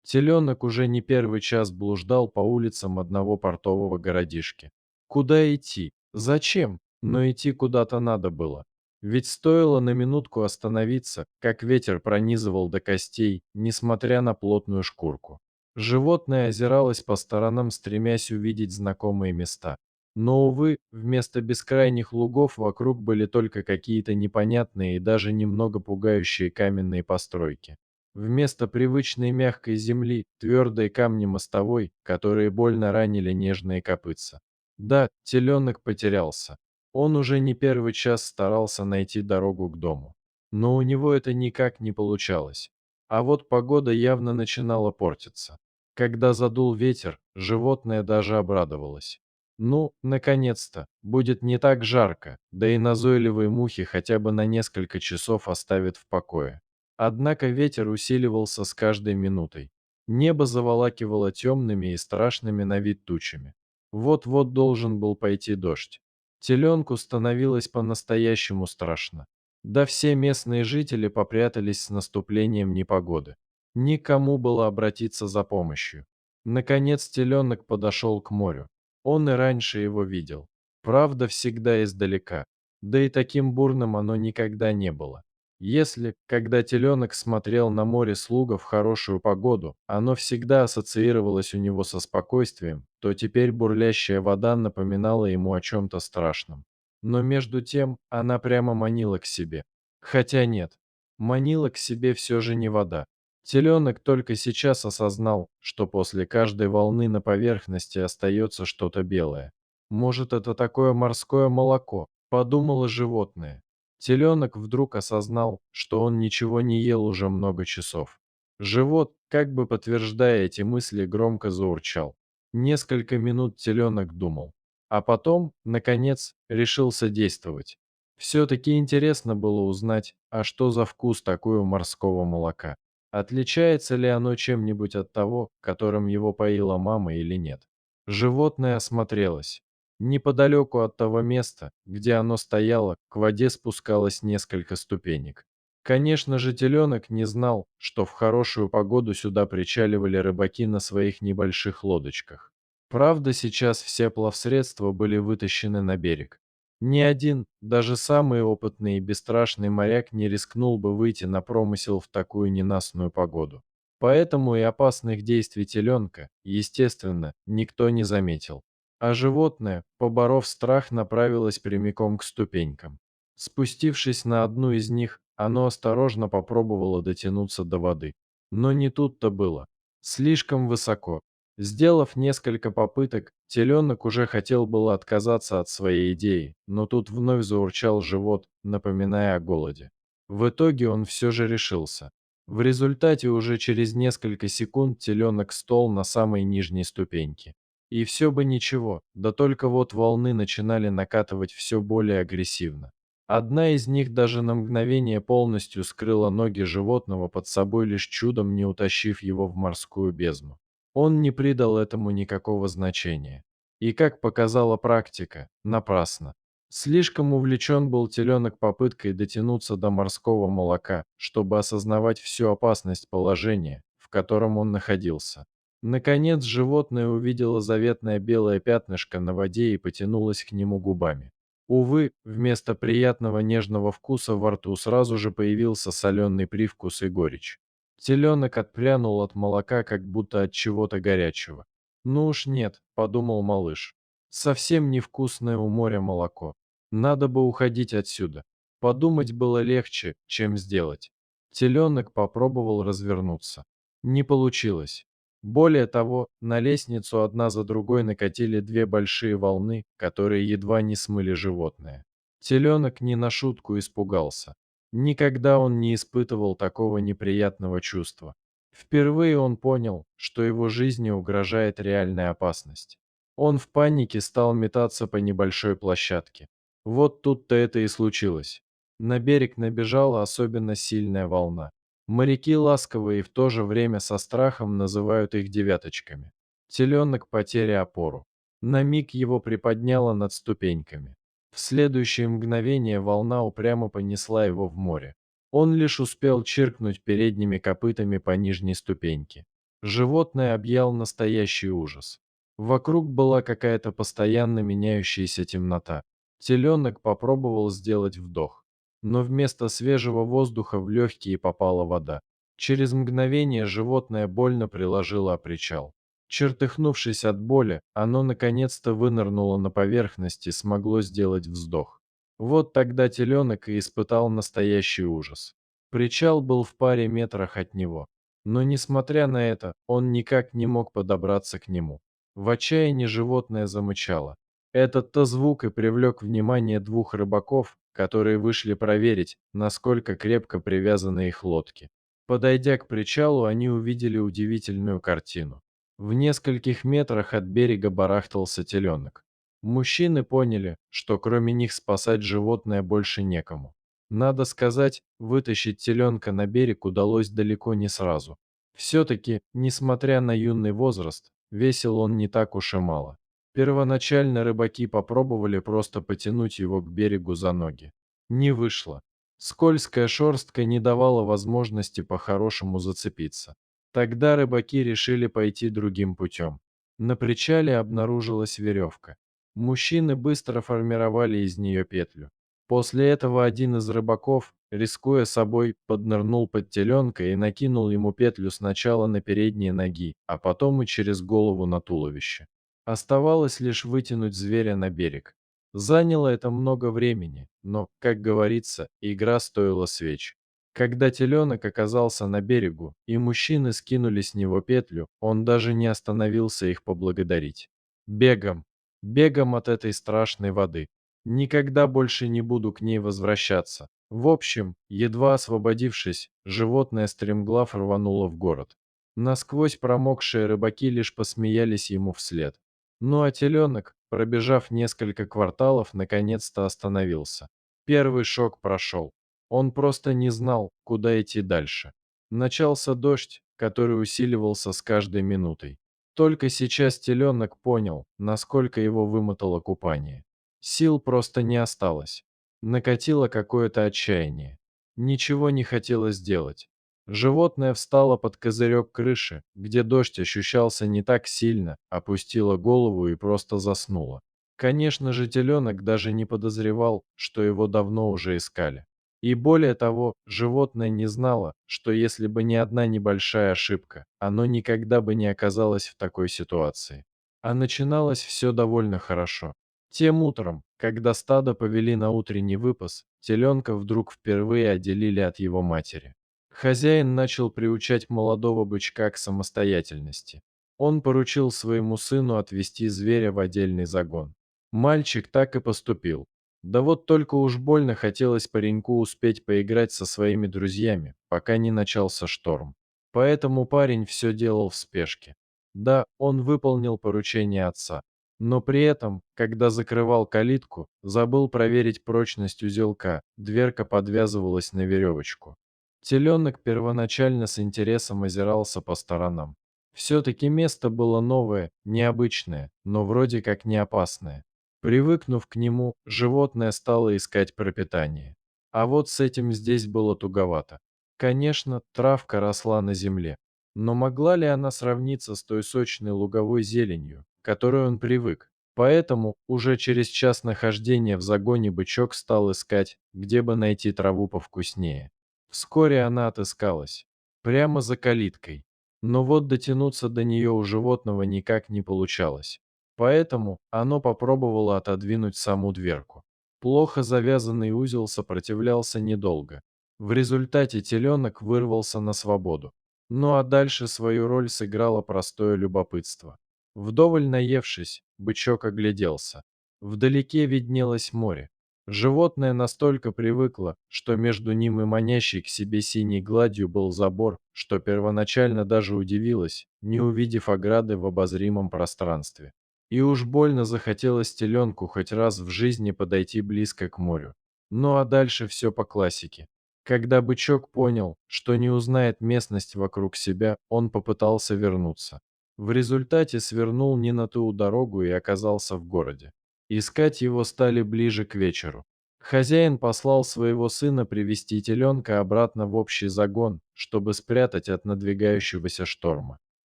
Теленок уже не первый час блуждал по улицам одного портового городишки. Куда идти? Зачем? Но идти куда-то надо было. Ведь стоило на минутку остановиться, как ветер пронизывал до костей, несмотря на плотную шкурку. Животное озиралось по сторонам, стремясь увидеть знакомые места. Но, увы, вместо бескрайних лугов вокруг были только какие-то непонятные и даже немного пугающие каменные постройки. Вместо привычной мягкой земли — твердые камни мостовой, которые больно ранили нежные копытца. Да, теленок потерялся. Он уже не первый час старался найти дорогу к дому. Но у него это никак не получалось. А вот погода явно начинала портиться. Когда задул ветер, животное даже обрадовалось. Ну, наконец-то, будет не так жарко, да и назойливые мухи хотя бы на несколько часов оставят в покое. Однако ветер усиливался с каждой минутой. Небо заволакивало темными и страшными на вид тучами. Вот-вот должен был пойти дождь. Теленку становилось по-настоящему страшно. Да все местные жители попрятались с наступлением непогоды. Никому было обратиться за помощью. Наконец теленок подошел к морю. Он и раньше его видел. Правда, всегда издалека. Да и таким бурным оно никогда не было. Если, когда теленок смотрел на море с луга в хорошую погоду, оно всегда ассоциировалось у него со спокойствием, то теперь бурлящая вода напоминала ему о чем-то страшном. Но между тем она прямо манила к себе. Хотя нет, манила к себе все же не вода. Теленок только сейчас осознал, что после каждой волны на поверхности остается что-то белое. Может, это такое морское молоко, подумало животное. Теленок вдруг осознал, что он ничего не ел уже много часов. Живот, как бы подтверждая эти мысли, громко заурчал. Несколько минут теленок думал. А потом, наконец, решился действовать. Все-таки интересно было узнать, а что за вкус такой у морского молока. Отличается ли оно чем-нибудь от того, которым его поила мама или нет? Животное осмотрелось. Неподалеку от того места, где оно стояло, к воде спускалось несколько ступенек. Конечно же, теленок не знал, что в хорошую погоду сюда причаливали рыбаки на своих небольших лодочках. Правда, сейчас все плавсредства были вытащены на берег. Ни один, даже самый опытный и бесстрашный моряк не рискнул бы выйти на промысел в такую ненастную погоду. Поэтому и опасных действий теленка, естественно, никто не заметил. А животное, поборов страх, направилось прямиком к ступенькам. Спустившись на одну из них, оно осторожно попробовало дотянуться до воды. Но не тут-то было. Слишком высоко. Сделав несколько попыток, теленок уже хотел было отказаться от своей идеи, но тут вновь заурчал живот, напоминая о голоде. В итоге он все же решился. В результате уже через несколько секунд теленок стол на самой нижней ступеньке. И все бы ничего, да только вот волны начинали накатывать все более агрессивно. Одна из них даже на мгновение полностью скрыла ноги животного под собой, лишь чудом не утащив его в морскую бездну. Он не придал этому никакого значения. И, как показала практика, напрасно. Слишком увлечен был теленок попыткой дотянуться до морского молока, чтобы осознавать всю опасность положения, в котором он находился. Наконец животное увидело заветное белое пятнышко на воде и потянулось к нему губами. Увы, вместо приятного нежного вкуса во рту сразу же появился соленый привкус и горечь. Теленок отпрянул от молока, как будто от чего-то горячего. «Ну уж нет», — подумал малыш. «Совсем невкусное у моря молоко. Надо бы уходить отсюда». Подумать было легче, чем сделать. Теленок попробовал развернуться. Не получилось. Более того, на лестницу одна за другой накатили две большие волны, которые едва не смыли животное. Теленок не на шутку испугался. Никогда он не испытывал такого неприятного чувства. Впервые он понял, что его жизни угрожает реальная опасность. Он в панике стал метаться по небольшой площадке. Вот тут-то это и случилось. На берег набежала особенно сильная волна. Моряки ласково и в то же время со страхом называют их девяточками. Теленок потеря опору. На миг его приподняло над ступеньками. В следующее мгновение волна упрямо понесла его в море. Он лишь успел чиркнуть передними копытами по нижней ступеньке. Животное объял настоящий ужас. Вокруг была какая-то постоянно меняющаяся темнота. Теленок попробовал сделать вдох, но вместо свежего воздуха в легкие попала вода. Через мгновение животное больно приложило о причал. Чертыхнувшись от боли, оно наконец-то вынырнуло на поверхность и смогло сделать вздох. Вот тогда теленок и испытал настоящий ужас. Причал был в паре метрах от него. Но, несмотря на это, он никак не мог подобраться к нему. В отчаянии животное замычало. Этот-то звук и привлек внимание двух рыбаков, которые вышли проверить, насколько крепко привязаны их лодки. Подойдя к причалу, они увидели удивительную картину. В нескольких метрах от берега барахтался теленок. Мужчины поняли, что кроме них спасать животное больше некому. Надо сказать, вытащить теленка на берег удалось далеко не сразу. Все-таки, несмотря на юный возраст, весил он не так уж и мало. Первоначально рыбаки попробовали просто потянуть его к берегу за ноги. Не вышло. Скользкая шерстка не давала возможности по-хорошему зацепиться. Тогда рыбаки решили пойти другим путем. На причале обнаружилась веревка. Мужчины быстро формировали из нее петлю. После этого один из рыбаков, рискуя собой, поднырнул под теленка и накинул ему петлю сначала на передние ноги, а потом и через голову на туловище. Оставалось лишь вытянуть зверя на берег. Заняло это много времени, но, как говорится, игра стоила свеч. Когда теленок оказался на берегу, и мужчины скинули с него петлю, он даже не остановился их поблагодарить. Бегом, бегом от этой страшной воды. Никогда больше не буду к ней возвращаться. В общем, едва освободившись, животное стремглав рвануло в город. Насквозь промокшие рыбаки лишь посмеялись ему вслед. Ну а теленок, пробежав несколько кварталов, наконец-то остановился. Первый шок прошел. Он просто не знал, куда идти дальше. Начался дождь, который усиливался с каждой минутой. Только сейчас теленок понял, насколько его вымотало купание. Сил просто не осталось. Накатило какое-то отчаяние. Ничего не хотелось делать. Животное встало под козырек крыши, где дождь ощущался не так сильно, опустило голову и просто заснуло. Конечно же, теленок даже не подозревал, что его давно уже искали. И более того, животное не знало, что если бы не одна небольшая ошибка, оно никогда бы не оказалось в такой ситуации. А начиналось все довольно хорошо. Тем утром, когда стадо повели на утренний выпас, теленка вдруг впервые отделили от его матери. Хозяин начал приучать молодого бычка к самостоятельности. Он поручил своему сыну отвести зверя в отдельный загон. Мальчик так и поступил. Да вот только уж больно хотелось пареньку успеть поиграть со своими друзьями, пока не начался шторм. Поэтому парень все делал в спешке. Да, он выполнил поручение отца. Но при этом, когда закрывал калитку, забыл проверить прочность узелка, дверка подвязывалась на веревочку. Теленок первоначально с интересом озирался по сторонам. Все-таки место было новое, необычное, но вроде как не опасное. Привыкнув к нему, животное стало искать пропитание. А вот с этим здесь было туговато. Конечно, травка росла на земле. Но могла ли она сравниться с той сочной луговой зеленью, к которой он привык? Поэтому уже через час нахождения в загоне бычок стал искать, где бы найти траву повкуснее. Вскоре она отыскалась. Прямо за калиткой. Но вот дотянуться до нее у животного никак не получалось. Поэтому оно попробовало отодвинуть саму дверку. Плохо завязанный узел сопротивлялся недолго. В результате теленок вырвался на свободу. Ну а дальше свою роль сыграло простое любопытство. Вдоволь наевшись, бычок огляделся. Вдалеке виднелось море. Животное настолько привыкло, что между ним и манящей к себе синей гладью был забор, что первоначально даже удивилось, не увидев ограды в обозримом пространстве. И уж больно захотелось теленку хоть раз в жизни подойти близко к морю. Ну а дальше все по классике. Когда бычок понял, что не узнает местность вокруг себя, он попытался вернуться. В результате свернул не на ту дорогу и оказался в городе. Искать его стали ближе к вечеру. Хозяин послал своего сына привести теленка обратно в общий загон, чтобы спрятать от надвигающегося шторма.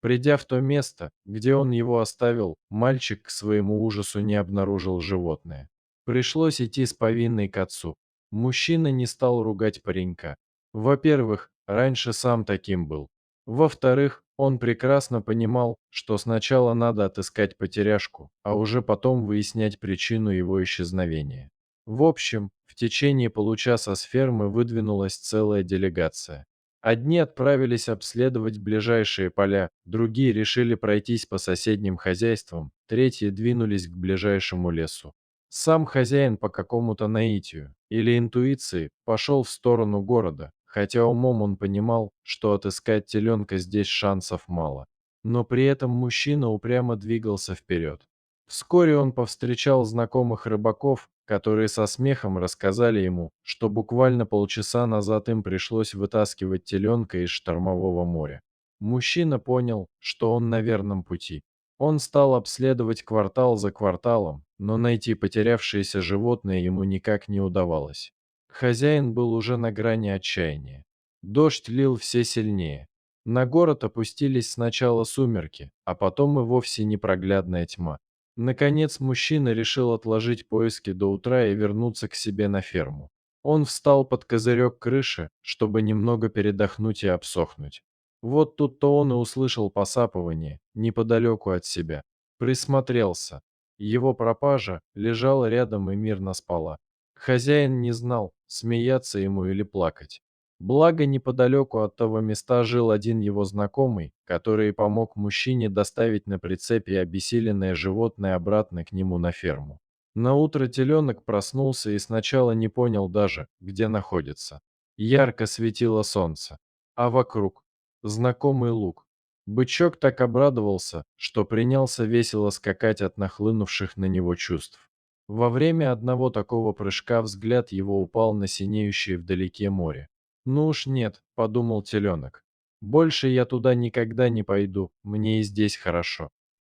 Придя в то место, где он его оставил, мальчик к своему ужасу не обнаружил животное. Пришлось идти с повинной к отцу. Мужчина не стал ругать паренька. Во-первых, раньше сам таким был. Во-вторых, он прекрасно понимал, что сначала надо отыскать потеряшку, а уже потом выяснять причину его исчезновения. В общем, в течение получаса с фермы выдвинулась целая делегация. Одни отправились обследовать ближайшие поля, другие решили пройтись по соседним хозяйствам, третьи двинулись к ближайшему лесу. Сам хозяин по какому-то наитию или интуиции пошел в сторону города, хотя умом он понимал, что отыскать теленка здесь шансов мало. Но при этом мужчина упрямо двигался вперед. Вскоре он повстречал знакомых рыбаков, которые со смехом рассказали ему, что буквально полчаса назад им пришлось вытаскивать теленка из штормового моря. Мужчина понял, что он на верном пути. Он стал обследовать квартал за кварталом, но найти потерявшееся животное ему никак не удавалось. Хозяин был уже на грани отчаяния. Дождь лил все сильнее. На город опустились сначала сумерки, а потом и вовсе непроглядная тьма. Наконец мужчина решил отложить поиски до утра и вернуться к себе на ферму. Он встал под козырек крыши, чтобы немного передохнуть и обсохнуть. Вот тут-то он и услышал посапывание неподалеку от себя. Присмотрелся. Его пропажа лежала рядом и мирно спала. Хозяин не знал, смеяться ему или плакать. Благо неподалеку от того места жил один его знакомый, который помог мужчине доставить на прицепе обессиленное животное обратно к нему на ферму. Наутро теленок проснулся и сначала не понял даже, где находится. Ярко светило солнце, а вокруг знакомый луг. Бычок так обрадовался, что принялся весело скакать от нахлынувших на него чувств. Во время одного такого прыжка взгляд его упал на синеющее вдалеке море. «Ну уж нет», — подумал теленок. «Больше я туда никогда не пойду, мне и здесь хорошо».